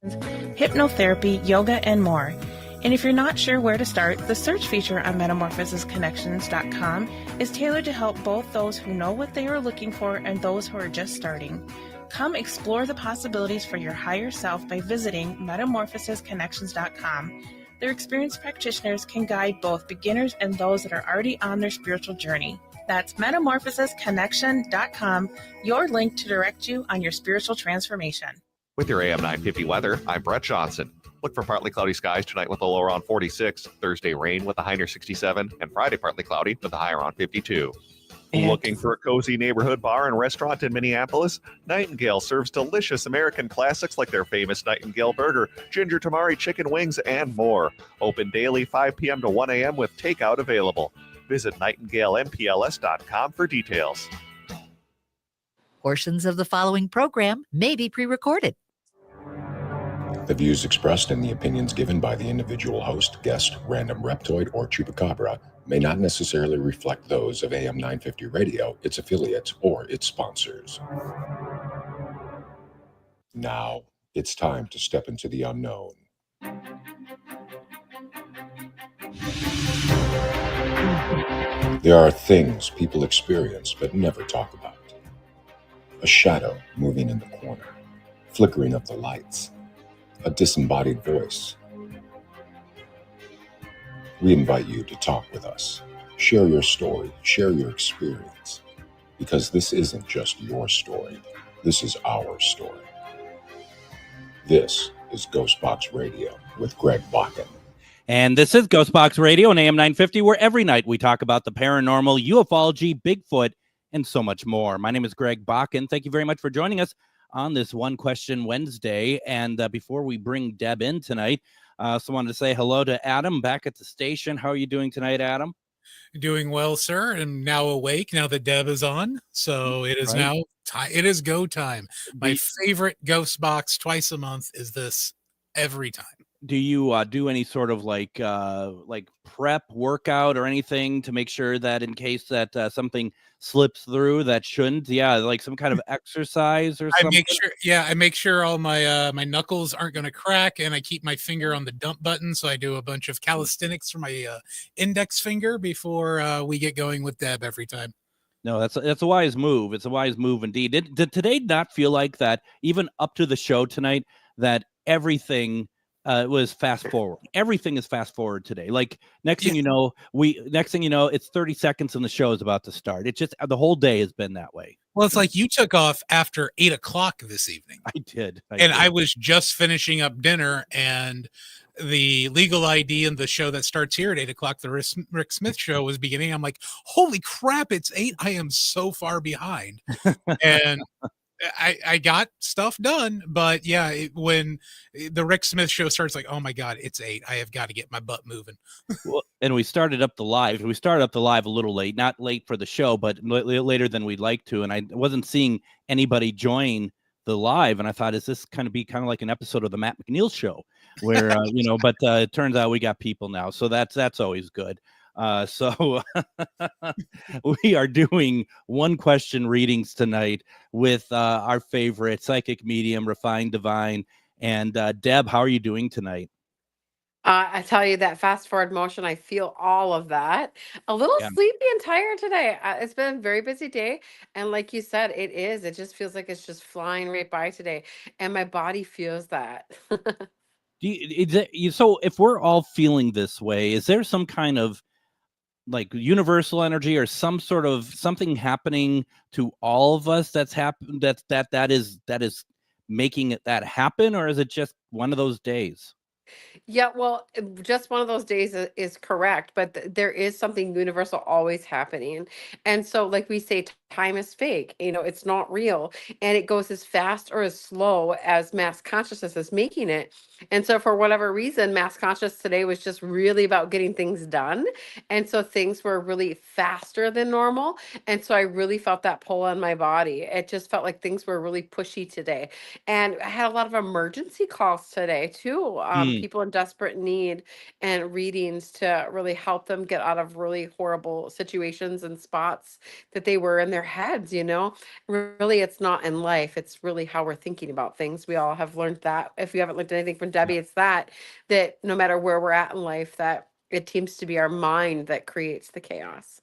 hypnotherapy, yoga, and more. And if you're not sure where to start, the search feature on metamorphosisconnections.com is tailored to help both those who know what they are looking for and those who are just starting. Come explore the possibilities for your higher self by visiting metamorphosisconnections.com. Their experienced practitioners can guide both beginners and those that are already on their spiritual journey. That's metamorphosisconnection.com, your link to direct you on your spiritual transformation. With your AM 950 weather, I'm Brett Johnson. Look for partly cloudy skies tonight with a low around 46. Thursday, rain with a high near 67. And Friday, partly cloudy with a high around 52. And looking for a cozy neighborhood bar and restaurant in Minneapolis? Nightingale serves delicious American classics like their famous Nightingale Burger, ginger tamari chicken wings, and more. Open daily 5 p.m. to 1 a.m. with takeout available. Visit nightingalempls.com for details. Portions of the following program may be pre-recorded. The views expressed and the opinions given by the individual host, guest, random reptoid, or chupacabra may not necessarily reflect those of AM 950 Radio, its affiliates, or its sponsors. Now, it's time to step into the unknown. There are things people experience but never talk about. A shadow moving in the corner, flickering of the lights, a disembodied voice. We invite you to talk with us, share your story, share your experience, because this isn't just your story, this is our story. This is GhostBox Radio with Greg Bakun. And this is GhostBox Radio on AM 950, where every night we talk about the paranormal, ufology, Bigfoot, and so much more. My name is Greg Bakun. Thank you very much for joining us on this One Question Wednesday. And before we bring Deb in tonight, I also wanted to say hello to Adam back at the station. How are you doing tonight, Adam? Doing well, sir. I'm now awake now that Deb is on. So it is now time. It is go time. My favorite Ghost Box twice a month is this every time. Do you do any sort of like prep workout or anything to make sure that in case that something slips through that shouldn't? Yeah, like some kind of exercise or something. I make sure all my my knuckles aren't going to crack, and I keep my finger on the dump button. So I do a bunch of calisthenics for my index finger before we get going with Deb every time. No, that's a wise move. It's a wise move indeed. Did today not feel like that? Even up to the show tonight, that everything was fast forward. Everything is fast forward today. Like next thing you know, it's 30 seconds and the show is about to start. It's just the whole day has been that way. Well, it's like you took off after 8 o'clock this evening. I did. I was just finishing up dinner, and the Legal ID and the show that starts here at 8 o'clock, the Rick Smith show, was beginning. I'm like, holy crap, it's 8. I am so far behind. And I got stuff done, but yeah, when the Rick Smith show starts, like, oh my God, it's 8. I have got to get my butt moving. Well, and we started up the live. We started up the live a little late, not late for the show, but later than we'd like to. And I wasn't seeing anybody join the live. And I thought, is this kind of like an episode of the Matt McNeil show where, but it turns out we got people now. So that's always good. So we are doing one question readings tonight with our favorite psychic medium, Refined Divine. And Deb, how are you doing tonight? I tell you, that fast forward motion, I feel all of that. A little sleepy and tired today. It's been a very busy day. And like you said, it just feels like it's just flying right by today. And my body feels that. So if we're all feeling this way, is there some kind of like universal energy or some sort of something happening to all of us that's happened that is making that happen, or is it just one of those days? Yeah, well, just one of those days is correct, but there is something universal always happening. And so, like we say, time is fake. It's not real. And it goes as fast or as slow as mass consciousness is making it. And so, for whatever reason, mass consciousness today was just really about getting things done. And so, things were really faster than normal. And so, I really felt that pull on my body. It just felt like things were really pushy today. And I had a lot of emergency calls today, too. people in desperate need and readings to really help them get out of really horrible situations and spots that they were in their heads, you know? Really, it's not in life. It's really how we're thinking about things. We all have learned that. If you haven't learned anything from Debbie, it's that no matter where we're at in life, that it seems to be our mind that creates the chaos.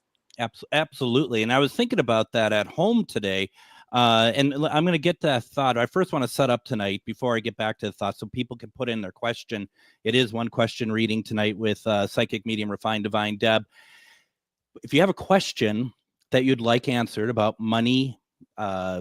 Absolutely. And I was thinking about that at home today. And I'm going to get to that thought. I first want to set up tonight before I get back to the thought so people can put in their question. It is one question reading tonight with Psychic Medium Refined Divine Deb. If you have a question that you'd like answered about money,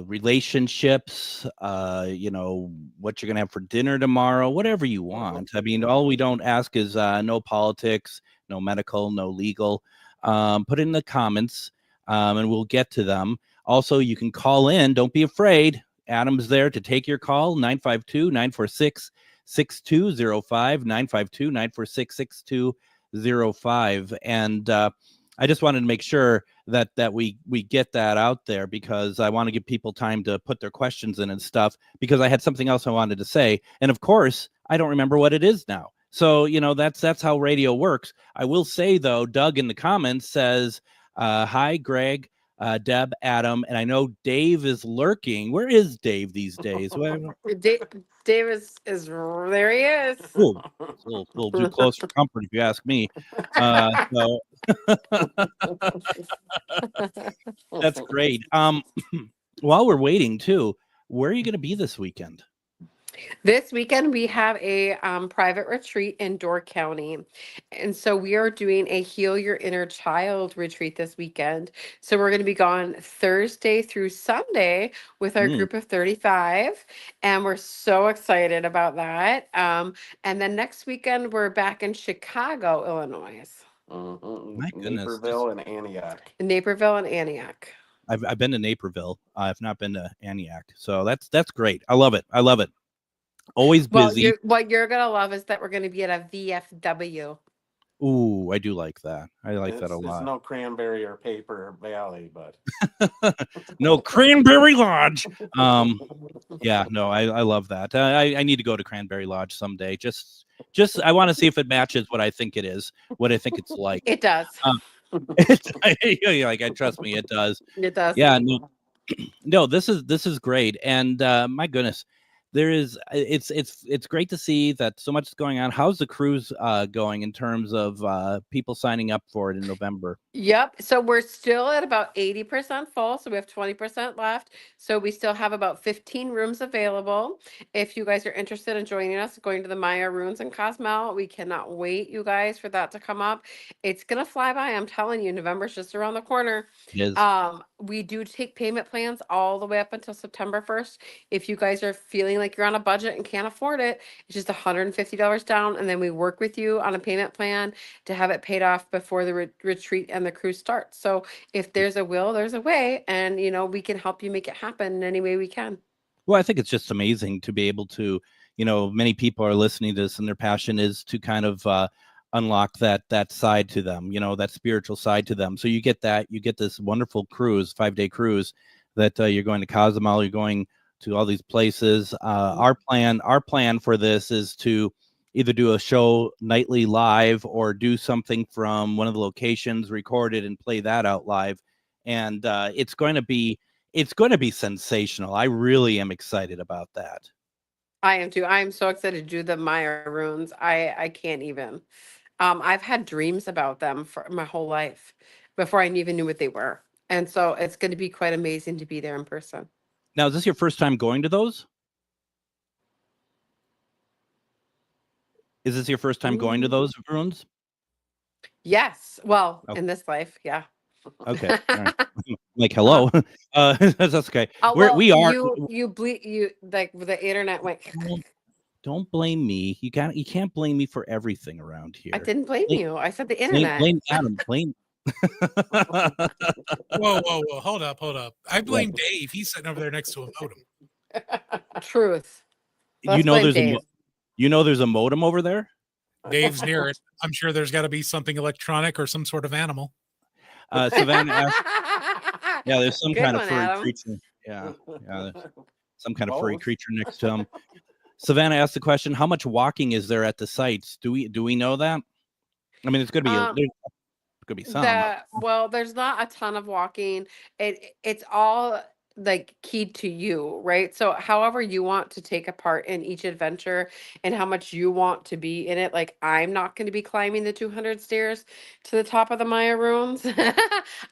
relationships, you know, what you're going to have for dinner tomorrow, whatever you want. I mean, all we don't ask is no politics, no medical, no legal. Put it in the comments and we'll get to them. Also, you can call in. Don't be afraid. Adam's there to take your call, 952-946-6205, 952-946-6205. And I just wanted to make sure that we get that out there because I want to give people time to put their questions in and stuff because I had something else I wanted to say. And of course, I don't remember what it is now. So, you know, that's how radio works. I will say, though, Doug in the comments says, hi, Greg, Deb, Adam. And I know Dave is lurking. Where is Dave these days? Dave is there. He is. Ooh, it's a little too close for comfort, if you ask me. So that's great. While we're waiting, too, where are you going to be this weekend? This weekend, we have a private retreat in Door County. And so we are doing a Heal Your Inner Child retreat this weekend. So we're going to be gone Thursday through Sunday with our group of 35. And we're so excited about that. And then next weekend, we're back in Chicago, Illinois. My goodness. Naperville and Antioch. Naperville and Antioch. I've been to Naperville. I've not been to Antioch. So that's great. I love it. I love it. Always busy. What you're going to love is that we're going to be at a VFW. Ooh, I do like that. I like that a lot. It's no Cranberry or Paper Valley, but no Cranberry Lodge. Yeah, no, I love that. I need to go to Cranberry Lodge someday. Just I want to see if it matches what I think it is, what I think it's like. It does. Like, trust me, it does. It does. Yeah, no, this is great. And my goodness, it's great to see that so much is going on. How's the cruise going in terms of people signing up for it in November? Yep. So we're still at about 80% full. So we have 20% left. So we still have about 15 rooms available. If you guys are interested in joining us, going to the Maya Ruins in Cozumel, we cannot wait, you guys, for that to come up. It's going to fly by. I'm telling you, November's just around the corner. It is. We do take payment plans all the way up until September 1st. If you guys are feeling like you're on a budget and can't afford it, it's just $150 down. And then we work with you on a payment plan to have it paid off before the retreat and the cruise starts. So if there's a will, there's a way. And, you know, we can help you make it happen in any way we can. Well, I think it's just amazing to be able to, you know, many people are listening to this and their passion is to kind of unlock that side to them, you know, that spiritual side to them. So you get this wonderful cruise, 5-day cruise that you're going to Cozumel, you're going to all these places. Our plan for this is to either do a show nightly live or do something from one of the locations, record it and play that out live. And it's going to be sensational. I really am excited about that. I am too. I am so excited to do the Maya runes. I can't even. I've had dreams about them for my whole life before I even knew what they were. And so it's going to be quite amazing to be there in person. Now, is this your first time going to those? Is this your first time going to those runes? Yes. Well, Okay. in this life, yeah. Okay. All right. Like, hello. That's okay. Well, we are. You like the internet went. Don't blame me. You can't blame me for everything around here. I didn't blame you. I said the internet. Blame Adam. Blame. Whoa. Hold up. I blame Dave. He's sitting over there next to a modem. Truth. You know there's a modem over there? Dave's near it. I'm sure there's got to be something electronic or some sort of animal. Savannah asked, yeah, there's some Good kind of one, furry Adam. creature. Yeah, there's some kind of furry creature next to him. Savannah asked the question: how much walking is there at the sites? Do we know that? I mean, it's going to be there's going to be some. Well, there's not a ton of walking. It's all like keyed to you, right? So however you want to take a part in each adventure and how much you want to be in it. Like I'm not going to be climbing the 200 stairs to the top of the Maya ruins.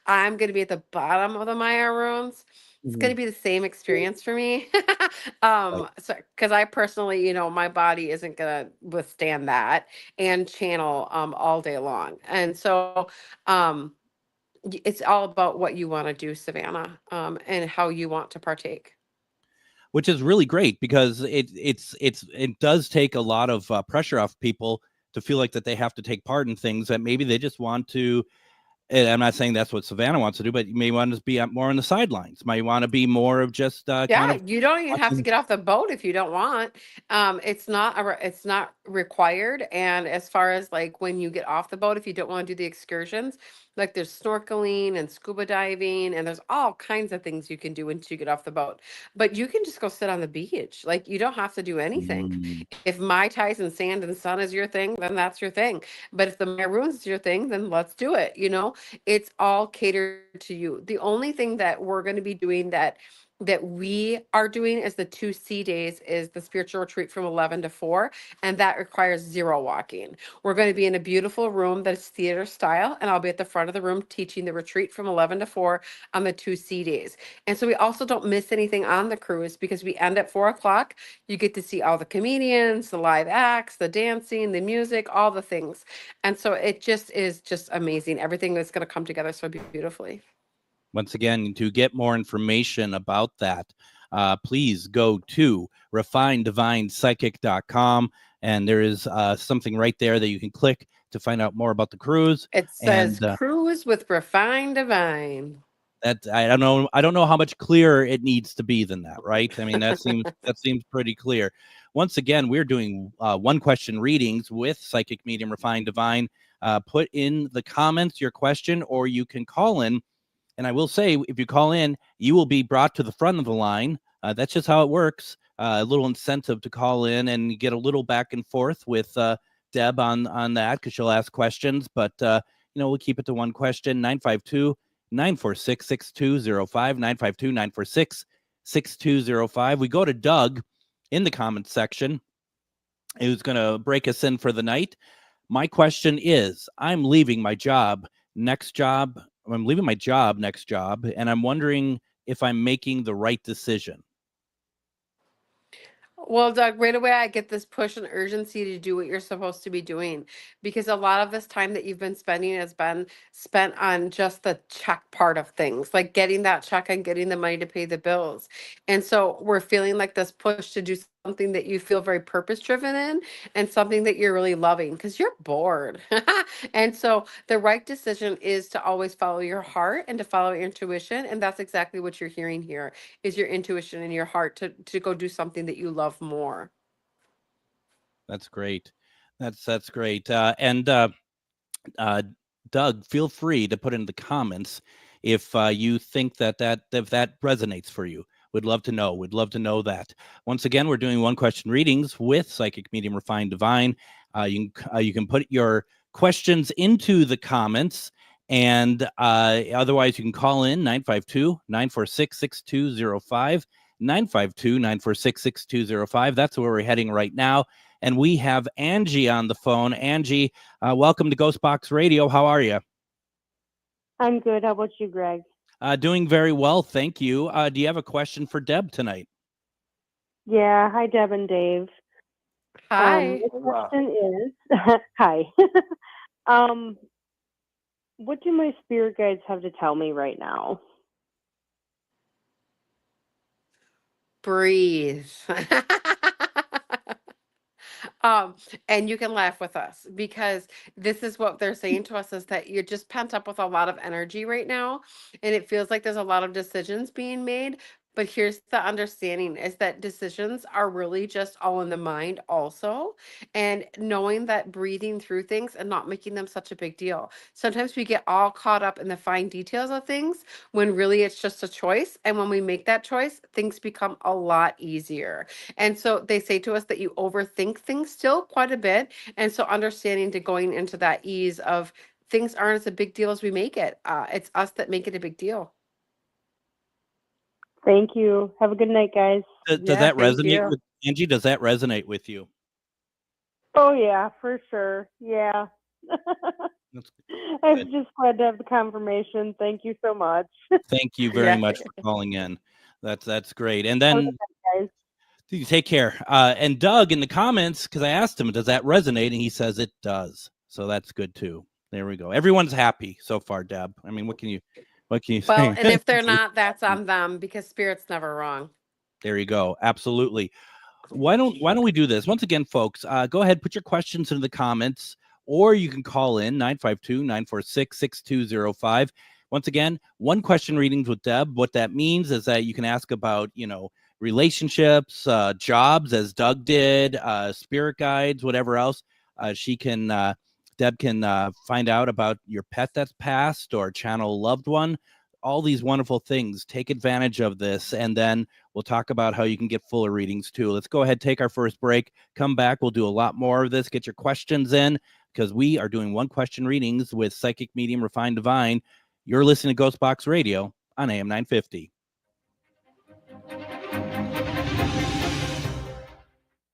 I'm going to be at the bottom of the Maya ruins. It's going to be the same experience for me. So because I personally, my body isn't going to withstand that and channel all day long. And so it's all about what you want to do, Savannah, and how you want to partake. Which is really great because it does take a lot of pressure off people to feel like that they have to take part in things that maybe they just want to. And I'm not saying that's what Savannah wants to do, but you may want to be more on the sidelines. Might want to be more of just kind of You don't even have to watching. get off the boat if you don't want. It's not required. And as far as like when you get off the boat, if you don't want to do the excursions, like there's snorkeling and scuba diving, and there's all kinds of things you can do once you get off the boat. But you can just go sit on the beach. Like you don't have to do anything. Mm. If Mai Tais and sand and sun is your thing, then that's your thing. But if the maroons is your thing, then let's do it. It's all catered to you. The only thing that we're going to be doing that we are doing is the 2C days is the spiritual retreat from 11 to 4, and that requires 0 walking. We're going to be in a beautiful room that is theater style, and I'll be at the front of the room teaching the retreat from 11 to 4 on the 2C days. And so we also don't miss anything on the cruise because we end at 4 o'clock. You get to see all the comedians, the live acts, the dancing, the music, all the things. And so it just is just amazing. Everything is going to come together so beautifully. Once again, to get more information about that, please go to refinedivinepsychic.com. And there is something right there that you can click to find out more about the cruise. It says cruise with Refined Divine. That I don't know how much clearer it needs to be than that, right? I mean, that seems pretty clear. Once again, we're doing one question readings with Psychic Medium Refined Divine. Put in the comments your question, or you can call in. And I will say, if you call in, you will be brought to the front of the line. That's just how it works. A little incentive to call in and get a little back and forth with Deb on that because she'll ask questions. But, we'll keep it to one question. 952-946-6205, 952-946-6205. We go to Doug in the comments section, who's going to break us in for the night. My question is, I'm leaving my job next job, and I'm wondering if I'm making the right decision. Well, Doug, right away I get this push and urgency to do what you're supposed to be doing, because a lot of this time that you've been spending has been spent on just the check part of things, like getting that check and getting the money to pay the bills. And so we're feeling like this push to do something that you feel very purpose driven in and something that you're really loving because you're bored. And so the right decision is to always follow your heart and to follow your intuition. And that's exactly what you're hearing here is your intuition and your heart to go do something that you love more. That's great. That's great. And Doug, feel free to put in the comments if you think that resonates for you. We'd love to know. We'd love to know that. Once again, we're doing one question readings with Psychic Medium Refined Divine. You can put your questions into the comments, and otherwise you can call in 952-946-6205, 952-946-6205. That's where we're heading right now. And we have Angie on the phone. Angie, welcome to GhostBox Radio. How are you? I'm good. How about you, Greg? Doing very well, thank you. Do you have a question for Deb tonight? Yeah. Hi, Deb and Dave. Hi. The question is, hi. What do my spirit guides have to tell me right now? Breathe. And you can laugh with us because this is what they're saying to us is that you're just pent up with a lot of energy right now. And it feels like there's a lot of decisions being made, But here's the understanding is that decisions are really just all in the mind also. And knowing that breathing through things and not making them such a big deal. Sometimes we get all caught up in the fine details of things when really it's just a choice. And when we make that choice, things become a lot easier. And so they say to us that you overthink things still quite a bit. And so understanding to going into that ease of things aren't as a big deal as we make it. It's us that make it a big deal. Thank you. Have a good night, guys. Does Yeah, that thank resonate you. with Angie? Does that resonate with you? Oh, yeah, for sure. Yeah. That's I'm good. just glad to have the confirmation. Thank you so much. Thank you very Yeah. much for calling in. That's great. And Have a good then night, guys. you take care. And Doug in the comments, because I asked him, does that resonate? And he says it does. So that's good too. There we go. Everyone's happy so far, Deb. I mean, what can you Well, say? and if they're not, that's on them because spirit's never wrong. There you go. Absolutely. Why don't we do this? Once again, folks, go ahead, put your questions into the comments, or you can call in 952-946-6205. Once again, one question readings with Deb. What that means is that you can ask about, relationships, jobs, as Doug did, spirit guides, whatever else. Deb can find out about your pet that's passed or channel a loved one. All these wonderful things. Take advantage of this, and then we'll talk about how you can get fuller readings too. Let's go ahead, take our first break, come back. We'll do a lot more of this. Get your questions in, because we are doing one question readings with Psychic Medium Refined Divine. You're listening to GhostBox Radio on AM 950.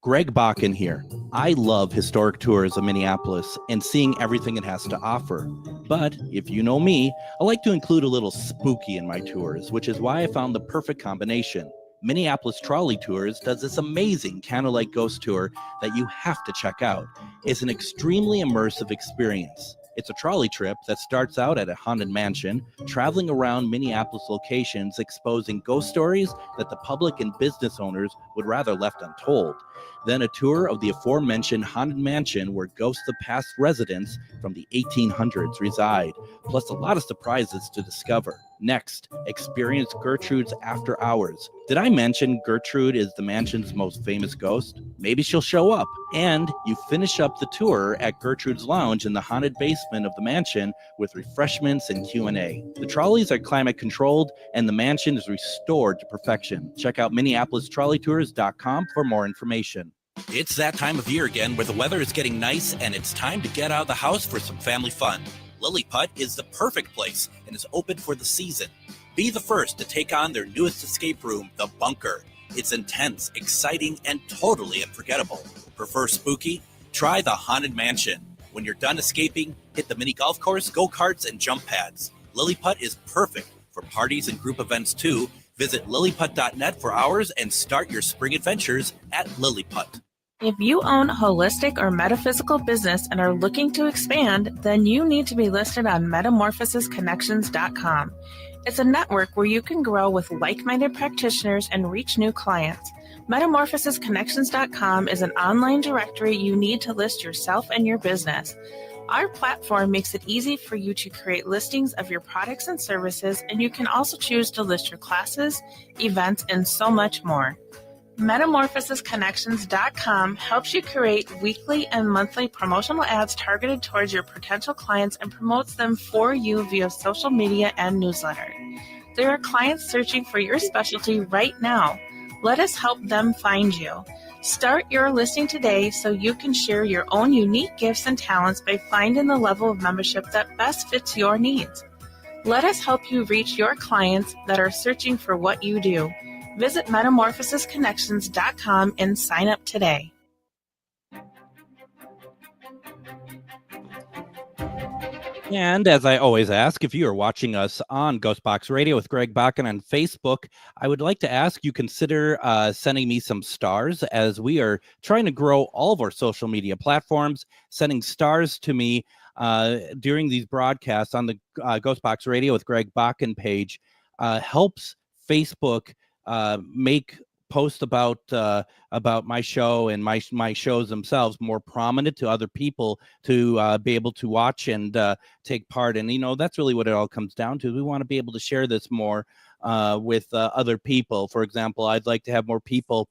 Greg Bakun here. I love historic tours of Minneapolis and seeing everything it has to offer. But if you know me, I like to include a little spooky in my tours, which is why I found the perfect combination. Minneapolis Trolley Tours does this amazing candlelight ghost tour that you have to check out. It's an extremely immersive experience. It's a trolley trip that starts out at a haunted mansion, traveling around Minneapolis locations, exposing ghost stories that the public and business owners would rather left untold. Then a tour of the aforementioned haunted mansion where ghosts of past residents from the 1800s reside, plus a lot of surprises to discover. Next, experience Gertrude's After Hours. Did I mention Gertrude is the mansion's most famous ghost? Maybe she'll show up. And you finish up the tour at Gertrude's Lounge in the haunted basement of the mansion with refreshments and Q&A. The trolleys are climate controlled and the mansion is restored to perfection. Check out MinneapolisTrolleyTours.com for more information. It's that time of year again where the weather is getting nice and it's time to get out of the house for some family fun. Lilliput is the perfect place and is open for the season. Be the first to take on their newest escape room, The Bunker. It's intense, exciting, and totally unforgettable. Prefer spooky? Try the Haunted Mansion. When you're done escaping, hit the mini golf course, go-karts, and jump pads. Lilliput is perfect for parties and group events too. Visit lilliput.net for hours and start your spring adventures at Lilliput. If you own a holistic or metaphysical business and are looking to expand, then you need to be listed on metamorphosisconnections.com. It's a network where you can grow with like-minded practitioners and reach new clients. Metamorphosisconnections.com is an online directory you need to list yourself and your business. Our platform makes it easy for you to create listings of your products and services, and you can also choose to list your classes, events, and so much more. Metamorphosisconnections.com helps you create weekly and monthly promotional ads targeted towards your potential clients and promotes them for you via social media and newsletter. There are clients searching for your specialty right now. Let us help them find you. Start your listing today so you can share your own unique gifts and talents by finding the level of membership that best fits your needs. Let us help you reach your clients that are searching for what you do. Visit metamorphosisconnections.com and sign up today. And as I always ask, if you are watching us on GhostBox Radio with Greg Bakun on Facebook, I would like to ask you consider sending me some stars, as we are trying to grow all of our social media platforms. Sending stars to me during these broadcasts on the GhostBox Radio with Greg Bakun page helps Facebook make post about my show and my shows themselves more prominent to other people to be able to watch and take part. And that's really what it all comes down to. We want to be able to share this more with other people. For example, I'd like to have more people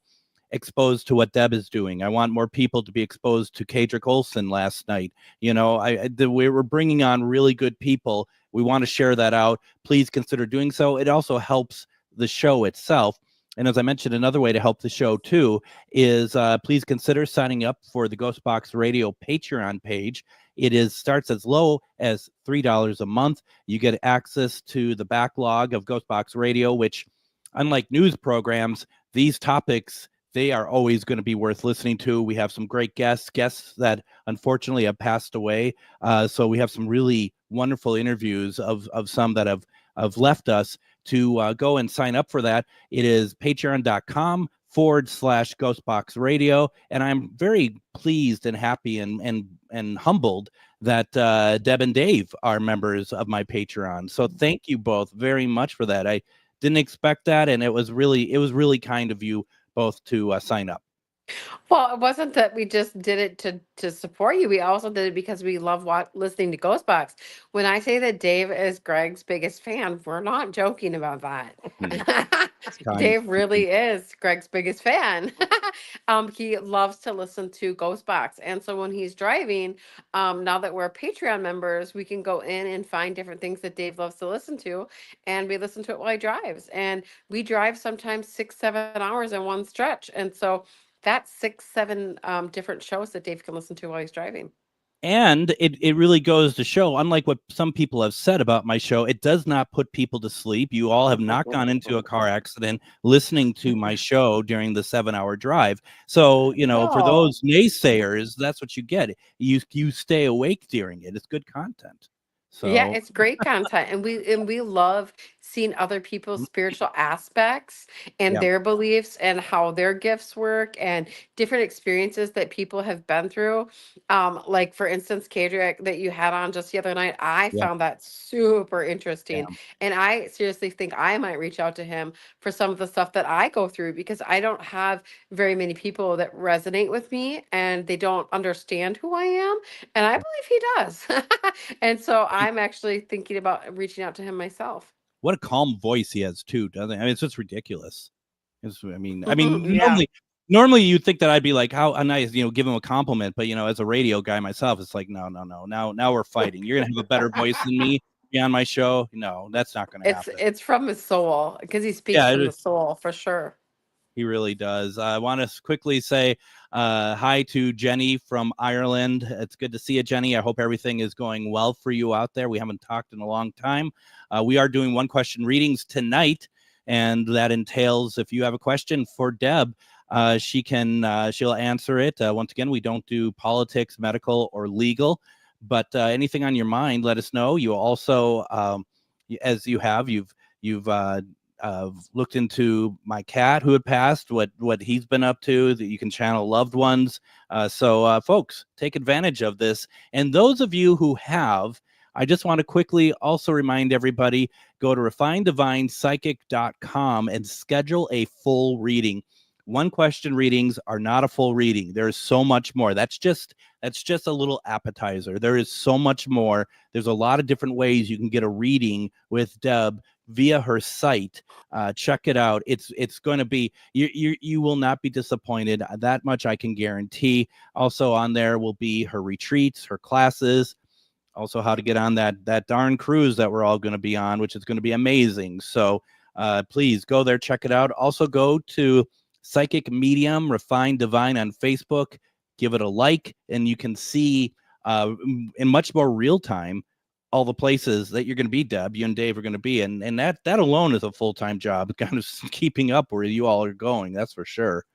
exposed to what Deb is doing. I want more people to be exposed to Kadrick Olson last night. We were bringing on really good people. We want to share that out. Please consider doing so. It also helps the show itself. And as I mentioned, another way to help the show too is please consider signing up for the GhostBox Radio Patreon page. It starts as low as $3 a month. You get access to the backlog of GhostBox Radio, which, unlike news programs, these topics, they are always going to be worth listening to. We have some great guests that unfortunately have passed away. So we have some really wonderful interviews of some that have left us. To go and sign up for that, it is patreon.com/GhostBox Radio. And I'm very pleased and happy and humbled that Deb and Dave are members of my Patreon. So thank you both very much for that. I didn't expect that, and it was really kind of you both to sign up. Well, it wasn't that we just did it to support you. We also did it because we love listening to Ghostbox. When I say that Dave is Greg's biggest fan, we're not joking about that. Dave really is Greg's biggest fan. He loves to listen to Ghostbox. And so when he's driving, now that we're Patreon members, we can go in and find different things that Dave loves to listen to. And we listen to it while he drives. And we drive sometimes 6-7 hours in one stretch. And so that's 6-7 different shows that Dave can listen to while he's driving. And it really goes to show, unlike what some people have said about my show, it does not put people to sleep. You all have not gone into a car accident listening to my show during the 7-hour drive. So, for those naysayers, that's what you get. You stay awake during it. It's good content. So yeah, it's great content, and we love seeing other people's spiritual aspects and their beliefs and how their gifts work and different experiences that people have been through. Like for instance, Kadrick that you had on just the other night, I found that super interesting, and I seriously think I might reach out to him for some of the stuff that I go through because I don't have very many people that resonate with me and they don't understand who I am, and I believe he does. And so I'm actually thinking about reaching out to him myself. What a calm voice he has too, doesn't it? I mean, it's just ridiculous. Normally you'd think that I'd be like, how nice, give him a compliment. But as a radio guy myself, it's like, no. Now we're fighting. You're gonna have a better voice than me. Be on my show. No, that's not gonna happen. It's from his soul because he speaks from the soul for sure. He really does. I want to quickly say hi to Jenny from Ireland. It's good to see you, Jenny. I hope everything is going well for you out there. We haven't talked in a long time. We are doing one question readings tonight, and that entails if you have a question for Deb, she'll answer it. Once again, we don't do politics, medical, or legal, but anything on your mind, let us know. You also, as you've looked into my cat who had passed, what he's been up to, that you can channel loved ones. So folks, take advantage of this. And those of you who have, I just want to quickly also remind everybody, go to refinedivinepsychic.com and schedule a full reading. One question readings are not a full reading. There's so much more. That's just a little appetizer. There is so much more. There's a lot of different ways you can get a reading with Deb via her site. Check it out. It's going to be, you will not be disappointed. That much I can guarantee. Also on there will be her retreats, her classes, also how to get on that darn cruise that we're all going to be on, which is going to be amazing. So please go there, check it out. Also go to Psychic Medium Refined Divine on Facebook. Give it a like, and you can see in much more real time all the places that you're going to be, Deb. You and Dave are going to be, and that alone is a full-time job, kind of keeping up where you all are going. That's for sure.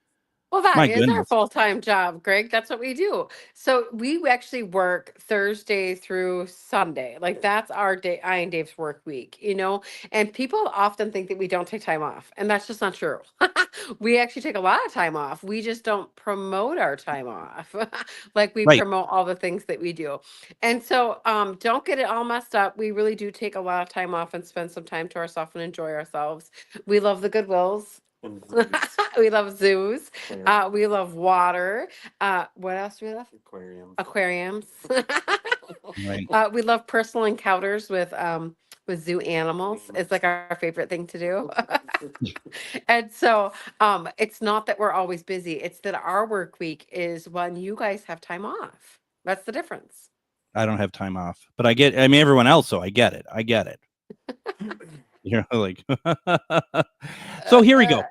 Well, that is our full-time job, Greg. That's what we do. So we actually work Thursday through Sunday. Like that's our day, I and Dave's work week, and people often think that we don't take time off. And that's just not true. We actually take a lot of time off. We just don't promote our time off. Like we promote all the things that we do. And so don't get it all messed up. We really do take a lot of time off and spend some time to ourselves and enjoy ourselves. We love the Goodwills. And zoos. We love zoos. Yeah. We love water. What else do we love? Aquariums. Aquariums. Right. We love personal encounters with zoo animals. It's like our favorite thing to do. And so it's not that we're always busy. It's that our work week is when you guys have time off. That's the difference. I don't have time off, but I mean, everyone else, so I get it. You're like, so here we go.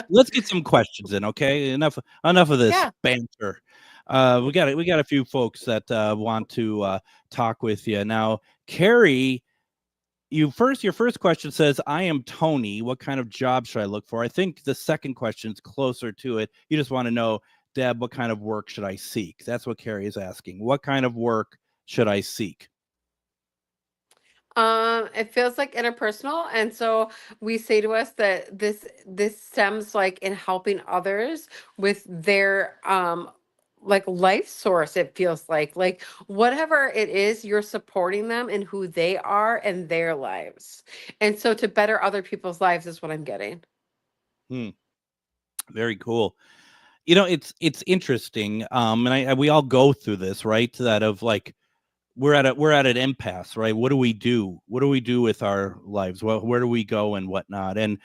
Let's get some questions in, okay? Enough of this Yeah. banter. We got a few folks that want to talk with you now. Carrie, your first question says, "I am Tony. What kind of job should I look for?" I think the second question is closer to it. You just want to know, Deb, what kind of work should I seek? That's what Carrie is asking. What kind of work should I seek? It feels like interpersonal, and so we say to us that this stems like in helping others with their like life source. It feels like whatever it is, you're supporting them in who they are and their lives, and so to better other people's lives is what I'm getting. Very cool. You know, it's interesting. And we all go through this, right? That of like, we're at an impasse, right? What do we do? What do we do with our lives? Well, where do we go and whatnot? And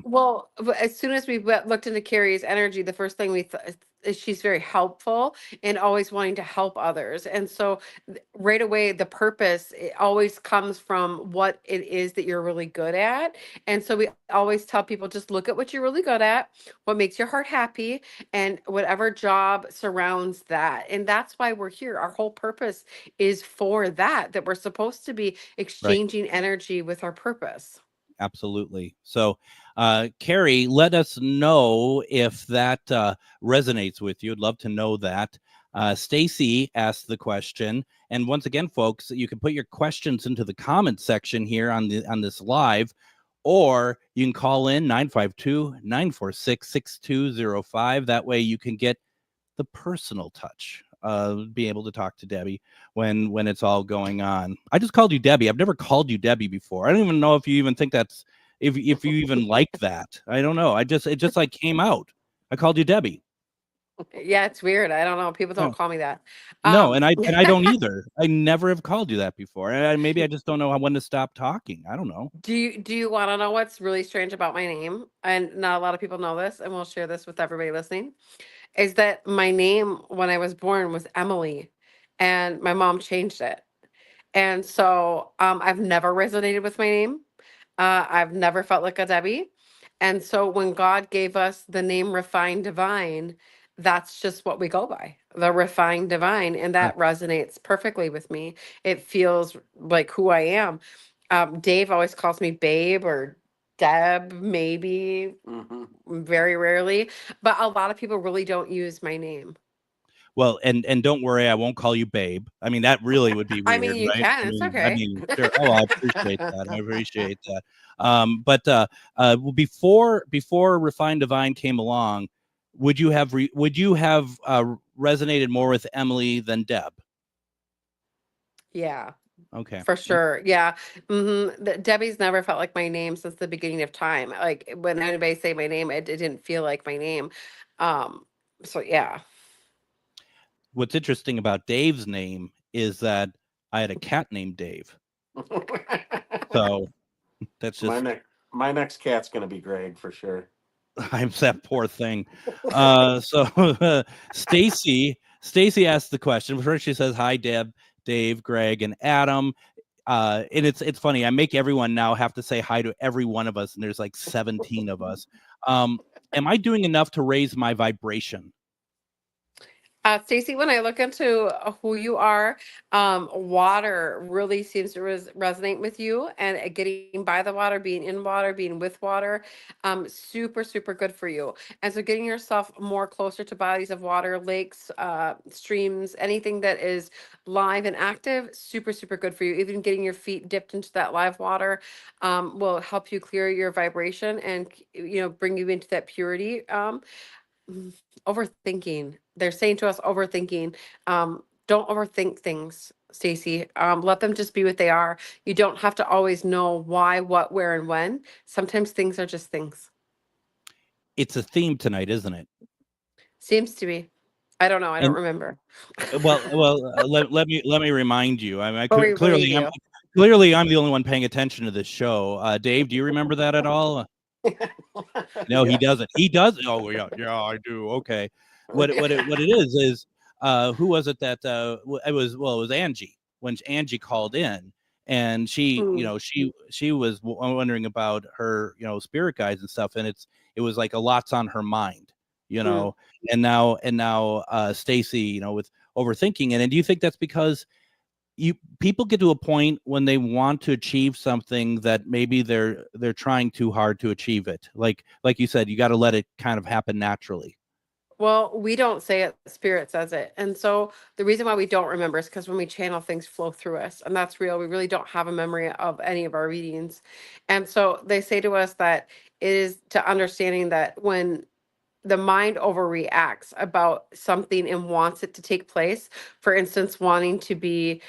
Well, as soon as we looked into Carrie's energy, the first thing we thought is she's very helpful and always wanting to help others. And so right away, the purpose, it always comes from what it is that you're really good at. And so we always tell people, just look at what you're really good at, what makes your heart happy, and whatever job surrounds that. And that's why we're here. Our whole purpose is for that we're supposed to be exchanging energy with our purpose. Absolutely. So, Carrie, let us know if that resonates with you. I'd love to know that. Stacy asked the question, and once again, folks, you can put your questions into the comment section here on this live, or you can call in 952-946-6205. That way, you can get the personal touch. Be able to talk to Debbie when it's all going on. I just called you Debbie. I've never called you Debbie before. I don't even know if you even think that's if you even like that. I don't know. It just like came out. I called you Debbie. Yeah, it's weird. I don't know. People don't No. call me that. No, and I don't either. I never have called you that before. Maybe I just don't know when to stop talking. I don't know. Do you want to know what's really strange about my name? And not a lot of people know this, and we'll share this with everybody listening. Is that my name when I was born was Emily, and my mom changed it. And so I've never resonated with my name. I've never felt like a Debbie. And so when God gave us the name Refined Divine, that's just what we go by, the Refined Divine. And that resonates perfectly with me. It feels like who I am. Dave always calls me Babe or Deb, maybe, very rarely. But a lot of people really don't use my name. Well, and don't worry, I won't call you Babe. I mean, that really would be weird, I mean, you right? can. It's okay. I mean, sure. Oh, I appreciate that. I appreciate that. Well, before Refined Divine came along, would you have resonated more with Emily than Deb? Yeah. Okay. For sure. Yeah. Debbie's never felt like my name since the beginning of time. Like when anybody say my name, it didn't feel like my name. So yeah. What's interesting about Dave's name is that I had a cat named Dave. So that's just my next cat's gonna be Greg for sure. I'm that poor thing. So Stacy asked the question. First, she says, "Hi, Deb, Dave, Greg, and Adam." And it's funny. I make everyone now have to say hi to every one of us, and there's like 17 of us. Am I doing enough to raise my vibration? Stacy, when I look into who you are, water really seems to resonate with you, and getting by the water, being in water, being with water, super, super good for you. And so getting yourself more closer to bodies of water, lakes, streams, anything that is live and active, super, super good for you. Even getting your feet dipped into that live water will help you clear your vibration and, bring you into that purity. Overthinking. They're saying to us overthinking. Don't overthink things, Stacy. Let them just be what they are. You don't have to always know why, what, where, and when. Sometimes things are just things. it's a theme tonight, isn't it? Seems to be. I don't know. I don't And remember. let me remind you. I mean, But we believe you. clearly I'm the only one paying attention to this show. Dave, do you remember that at all? No, he doesn't. He does. Oh, yeah, I do. Okay. What it is who was it that it was Angie, when Angie called in, and she was wondering about her spirit guides and stuff, and it was like a lot's on her mind, and now Stacy, with overthinking it. And do you think that's because people get to a point when they want to achieve something that maybe they're trying too hard to achieve it? Like you said, you got to let it kind of happen naturally. Well, we don't say it, Spirit says it. And so the reason why we don't remember is because when we channel, things flow through us. And that's real. We really don't have a memory of any of our readings. And so they say to us that it is to understanding that when the mind overreacts about something and wants it to take place, for instance, wanting to be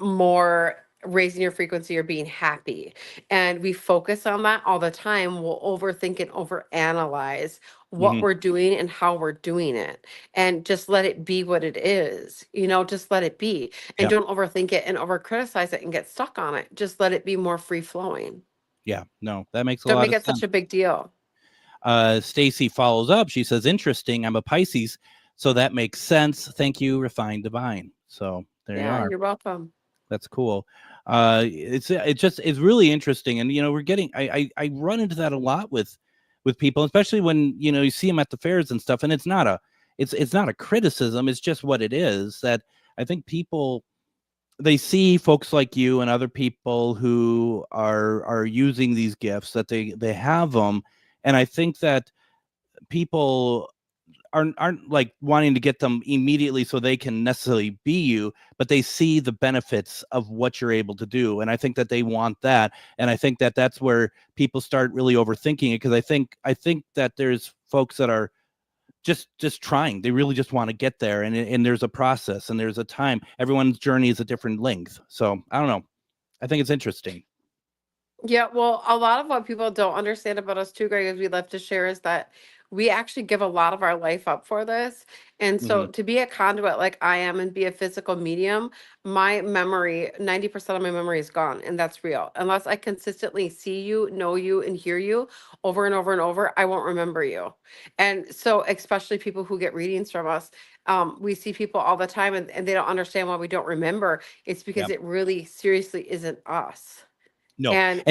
more raising your frequency or being happy, and we focus on that all the time, we'll overthink and overanalyze what we're doing and how we're doing it, and just let it be what it is. Just let it be, and don't overthink it and over criticize it and get stuck on it. Just let it be more free flowing. Yeah, no, that makes a Don't lot make of it sense. such a big deal. Stacy follows up. She says, interesting. I'm a Pisces, so that makes sense. Thank you, Refined Divine. So there you are. You're welcome. That's cool. It's really interesting. And, we're getting, I run into that a lot with people, especially when, you see them at the fairs and stuff. And it's not a criticism. It's just what it is, that I think people, they see folks like you and other people who are using these gifts, that they have them. And I think that people aren't like wanting to get them immediately so they can necessarily be you, but they see the benefits of what you're able to do. And I think that they want that. And I think that that's where people start really overthinking it, because I think that there's folks that are just trying. They really just want to get there. And there's a process and there's a time. Everyone's journey is a different length. So I don't know. I think it's interesting. Yeah, well, a lot of what people don't understand about us too, Greg, as we love to share, is that we actually give a lot of our life up for this. And so to be a conduit like I am and be a physical medium, my memory, 90% of my memory is gone. And that's real. Unless I consistently see you, know you, and hear you over and over and over, I won't remember you. And so, especially people who get readings from us, we see people all the time and they don't understand why we don't remember. It's because it really seriously isn't us. No. And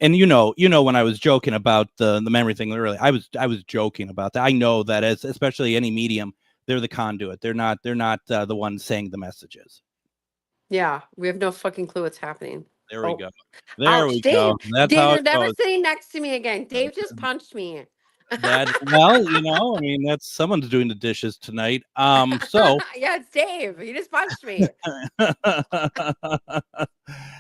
when I was joking about the memory thing earlier, I was joking about that. I know that, as especially any medium, they're the conduit. They're not the ones saying the messages. Yeah, we have no fucking clue what's happening. There we go. Ouch, Dave. Go. That's Dave, how you're it never goes. sitting next to me again. Dave just punched me. That's someone's doing the dishes tonight. So yeah, it's Dave. He just punched me.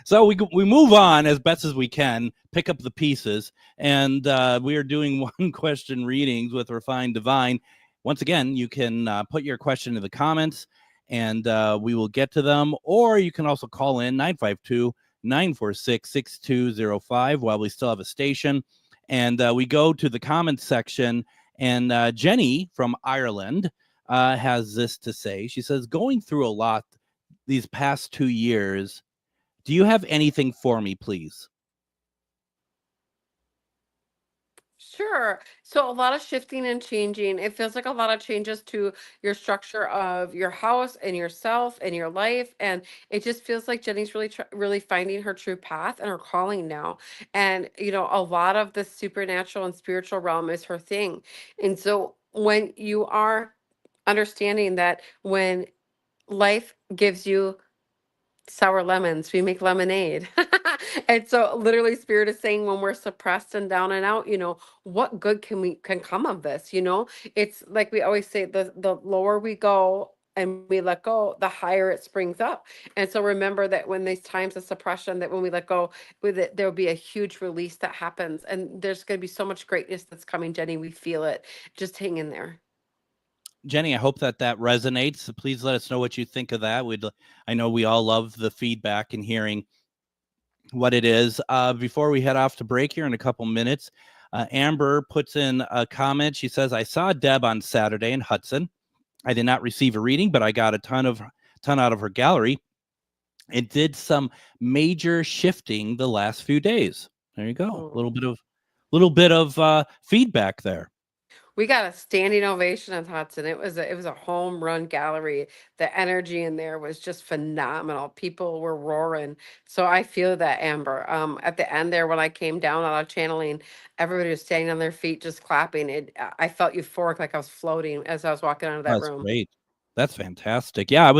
So we move on as best as we can, pick up the pieces, and we are doing one question readings with Refined Divine. Once again, you can put your question in the comments, and we will get to them, or you can also call in 952-946-6205 while we still have a station. And we go to the comments section, and Jenny from Ireland has this to say. She says, going through a lot these past 2 years, do you have anything for me, please? Sure. So a lot of shifting and changing. It feels like a lot of changes to your structure of your house and yourself and your life. And it just feels like Jenny's really finding her true path and her calling now. And, a lot of the supernatural and spiritual realm is her thing. And so when you are understanding that when life gives you sour lemons, we make lemonade. And so literally Spirit is saying, when we're suppressed and down and out, what good can come of this? It's like we always say, the lower we go and we let go, the higher it springs up. And so remember that when these times of suppression, that when we let go with it, there'll be a huge release that happens. And there's going to be so much greatness that's coming, Jenny. We feel it. Just hang in there. Jenny, I hope that resonates. Please let us know what you think of that. I know we all love the feedback and hearing what it is. Before we head off to break here in a couple minutes, Amber puts in a comment. She says, I saw Deb on Saturday in Hudson. I did not receive a reading, but I got a ton out of her gallery. It did some major shifting the last few days. There you go. A little bit of feedback there. We got a standing ovation at Hudson. It was a home run gallery. The energy in there was just phenomenal. People were roaring. So I feel that, Amber. At the end there, when I came down out of channeling, everybody was standing on their feet, just clapping. I felt euphoric, like I was floating as I was walking out of that room. Great. That's fantastic. Yeah,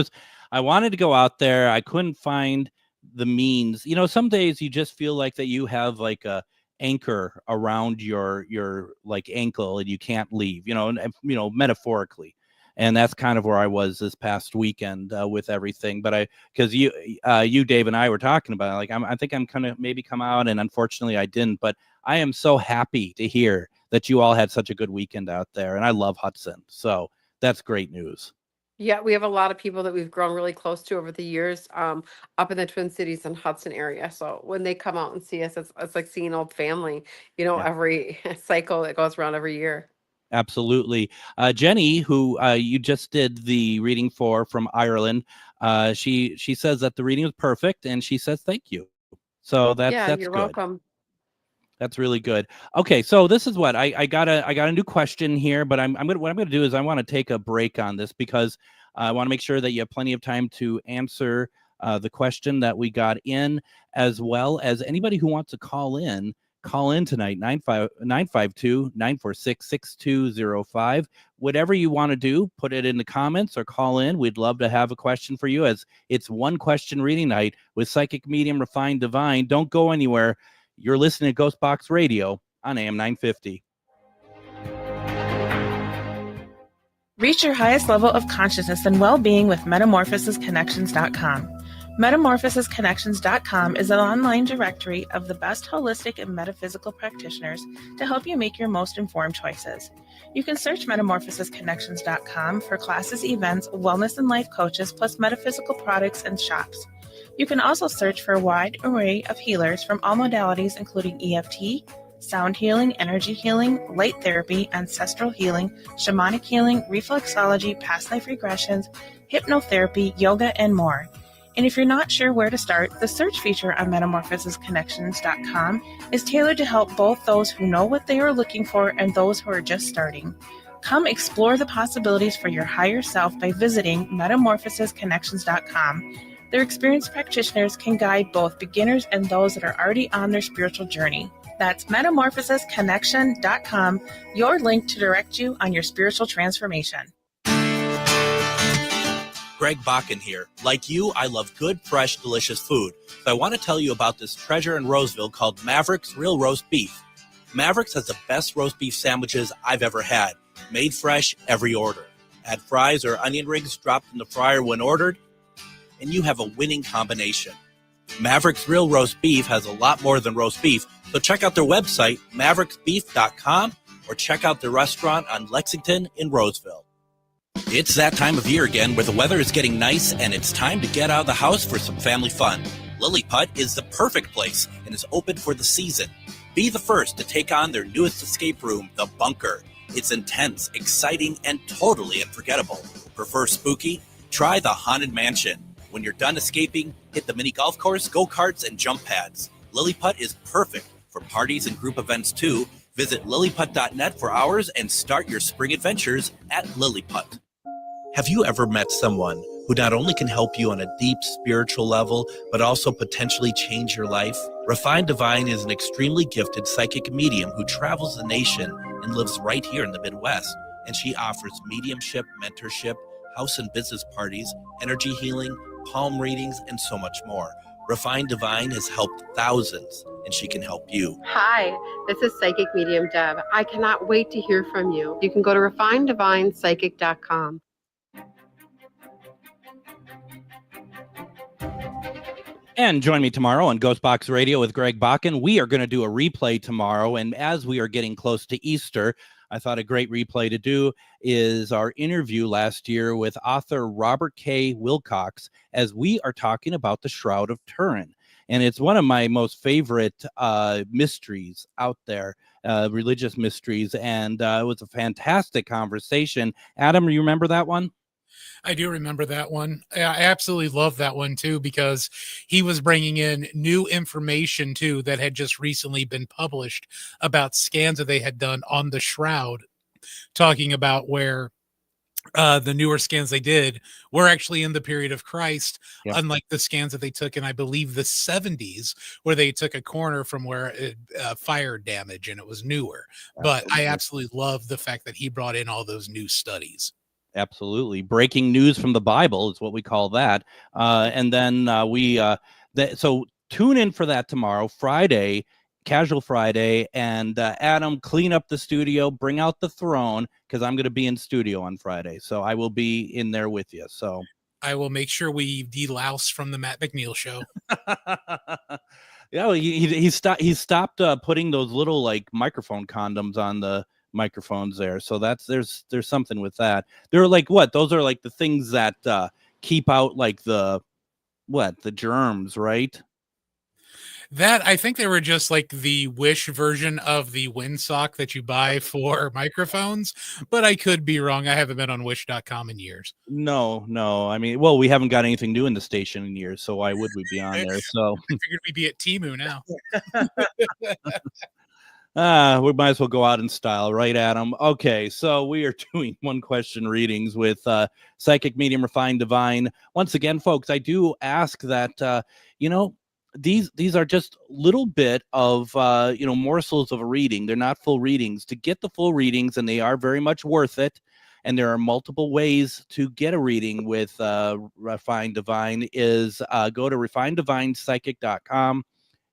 I wanted to go out there. I couldn't find the means. Some days you just feel like that you have like a anchor around your like ankle and you can't leave, metaphorically. And that's kind of where I was this past weekend with everything. But because you, Dave, and I were talking about it, like I think I'm kind of maybe come out, and unfortunately I didn't. But I am so happy to hear that you all had such a good weekend out there, and I love Hudson, so that's great news. Yeah, we have a lot of people that we've grown really close to over the years, up in the Twin Cities and Hudson area. So when they come out and see us, it's like seeing old family, Yeah. every cycle that goes around every year. Absolutely. Jenny, who you just did the reading for from Ireland, she says that the reading was perfect, and she says thank you. So that's you're good. welcome. That's really good. Okay, so this is what I got a new question here, but what I'm gonna do is I want to take a break on this because I want to make sure that you have plenty of time to answer the question that we got in, as well as anybody who wants to call in tonight, 952-946-6205. Whatever you want to do, put it in the comments or call in. We'd love to have a question for you, as it's one question reading night with psychic medium Refined Divine. Don't go anywhere. You're listening to GhostBox Radio on AM 950. Reach your highest level of consciousness and well-being with metamorphosisconnections.com. Metamorphosisconnections.com is an online directory of the best holistic and metaphysical practitioners to help you make your most informed choices. You can search metamorphosisconnections.com for classes, events, wellness and life coaches, plus metaphysical products and shops. You can also search for a wide array of healers from all modalities, including EFT, sound healing, energy healing, light therapy, ancestral healing, shamanic healing, reflexology, past life regressions, hypnotherapy, yoga, and more. And if you're not sure where to start, the search feature on metamorphosisconnections.com is tailored to help both those who know what they are looking for and those who are just starting. Come explore the possibilities for your higher self by visiting metamorphosisconnections.com. Their experienced practitioners can guide both beginners and those that are already on their spiritual journey. That's metamorphosisconnection.com, your link to direct you on your spiritual transformation. Greg Bakun here. Like you, I love good, fresh, delicious food. So I want to tell you about this treasure in Roseville called Maverick's Real Roast Beef. Maverick's has the best roast beef sandwiches I've ever had. Made fresh every order. Add fries or onion rings dropped in the fryer when ordered, and you have a winning combination. Maverick's Real Roast Beef has a lot more than roast beef, so check out their website, mavericksbeef.com, or check out their restaurant on Lexington in Roseville. It's that time of year again where the weather is getting nice and it's time to get out of the house for some family fun. Lilliput is the perfect place and is open for the season. Be the first to take on their newest escape room, The Bunker. It's intense, exciting, and totally unforgettable. Prefer spooky? Try the Haunted Mansion. When you're done escaping, hit the mini golf course, go-karts, and jump pads. Lilliput is perfect for parties and group events too. Visit lilliput.net for hours and start your spring adventures at Lilliput. Have you ever met someone who not only can help you on a deep spiritual level, but also potentially change your life? Refined Divine is an extremely gifted psychic medium who travels the nation and lives right here in the Midwest. And she offers mediumship, mentorship, house and business parties, energy healing, palm readings, and so much more. Refined Divine has helped thousands, and she can help you. Hi, this is Psychic Medium Deb. I cannot wait to hear from you. You can go to refineddivinepsychic.com. And join me tomorrow on GhostBox Radio with Greg Bakun. We are going to do a replay tomorrow, and as we are getting close to Easter, I thought a great replay to do is our interview last year with author Robert K. Wilcox, as we are talking about the Shroud of Turin. and it's one of my most favorite mysteries out there, religious mysteries, and it was a fantastic conversation. Adam, you remember that one? I do remember that one. I absolutely love that one too, because he was bringing in new information too that had just recently been published about scans that they had done on the shroud, talking about where the newer scans they did were actually in the period of Christ, Yep. unlike the scans that they took in, I believe, the 70s, where they took a corner from where it fire damage and it was newer. But I absolutely love the fact that he brought in all those new studies. Absolutely. Breaking news from the Bible is what we call that. And then so tune in for that tomorrow, Friday, Casual Friday. And Adam, clean up the studio, bring out the throne, because I'm going to be in studio on Friday. So I will be in there with you. So I will make sure we delouse from the Matt McNeil show. Yeah, well, he stopped putting those little like microphone condoms on the microphones there, so there's something with that. They're like, what, those are like the things that keep out like the germs, right? That, I think they were just like the Wish version of the windsock that you buy for microphones, but I could be wrong. I haven't been on wish.com in years. No, I mean, well, we haven't got anything new in the station in years, so why would we be on there? So I figured we'd be at Temu now. We might as well go out in style, right, Adam? Okay, so we are doing one question readings with Psychic Medium Refined Divine. Once again, folks, I do ask that these are just little bit of morsels of a reading. They're not full readings. To get the full readings, and they are very much worth it, and there are multiple ways to get a reading with Refined Divine, is go to refineddivinepsychic.com.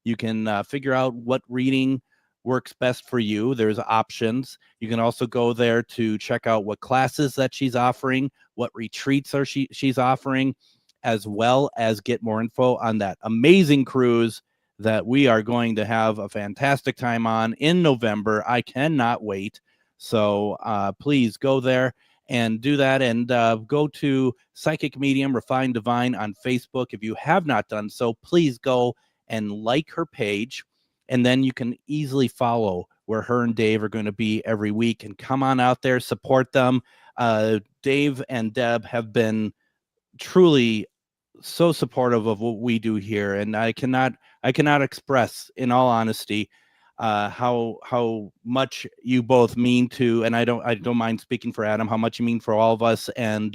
You can figure out what reading works best for you. There's options. You can also go there to check out what classes that she's offering, what retreats she's offering, as well as get more info on that amazing cruise that we are going to have a fantastic time on in November. I cannot wait. So please go there and do that, and go to Psychic Medium Refined Divine on Facebook. If you have not done so, please go and like her page, and then you can easily follow where her and Dave are going to be every week, and come on out there, support them. Dave and Deb have been truly so supportive of what we do here, and I cannot express, in all honesty, how much you both mean to, and I don't mind speaking for Adam, how much you mean for all of us, and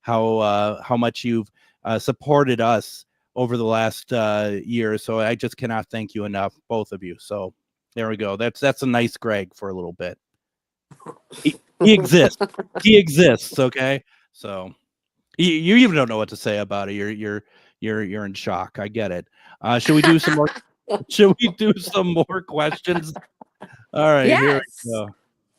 how much you've supported us over the last year. So I just cannot thank you enough, both of you. So there we go. That's a nice Greg for a little bit. He exists. He exists. Okay. So you even don't know what to say about it. You're in shock. I get it. Should we do some more? Should we do some more questions? All right. Yes. Here we go.